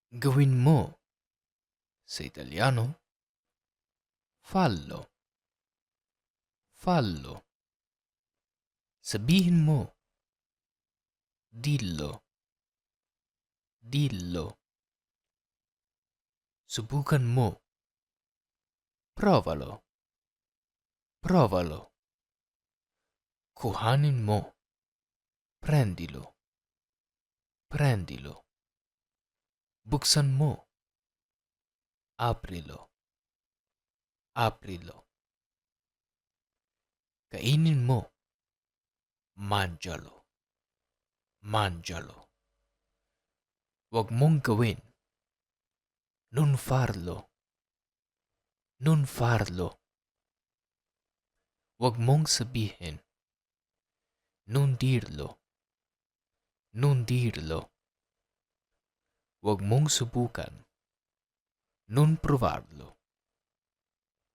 Gawin mo. Sa Italiano, fallo. Fallo. Sabihin mo. Dillo. Dillo. Subukan mo. Provalo. Provalo. Kuhanin mo. Prendilo. Prendilo. Buksan mo. Aprilo. Aprilo. Kainin mo. Mangialo. Mangialo. Huwag mong gawin. Non farlo. Non farlo. Huwag mong sabihin. Non dirlo. Non dirlo. Huwag mong subukan. Non provarlo.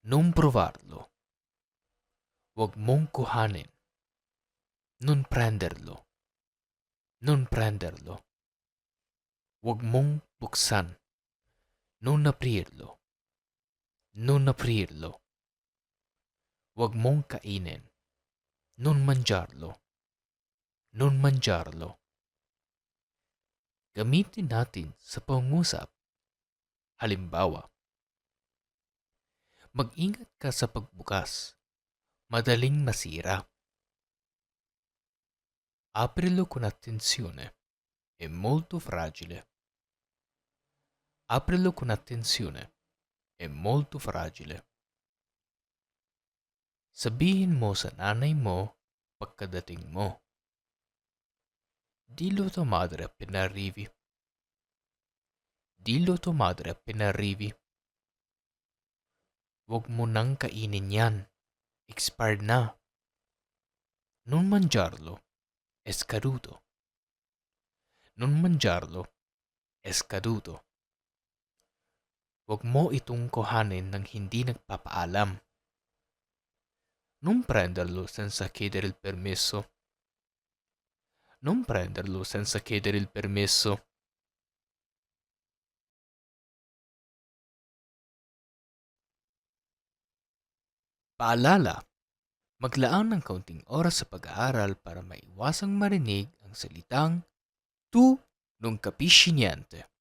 Non provarlo. Huwag mong kuhanin. Non prenderlo. Non prenderlo. Huwag mong buksan. Non aprirlo. Non aprirlo. Huwag mong kainin. Non mangiarlo. Non mangiarlo. Gamitin natin sa pangungusap. Halimbawa, mag-ingat ka sa pagbukas. Madaling masira. Aprilo con attenzione. È molto fragile. Aprilo con attenzione. È molto fragile. Sabihin mo sa nanay mo pagkadating mo. Dillo tua madre appena arrivi. Dillo tua madre appena arrivi. Huwag mo nang kainin yan. Expired na. Non mangiarlo. È scaduto. Non mangiarlo. È scaduto. Huwag mo itong kuhanin ng hindi nagpapaalam. Non prenderlo senza chiedere il permesso. Non prenderlo senza chiedere il permesso. Paalala, maglaan ng kaunting oras sa pag-aaral para maiwasang marinig ang salitang tu non capisci niente.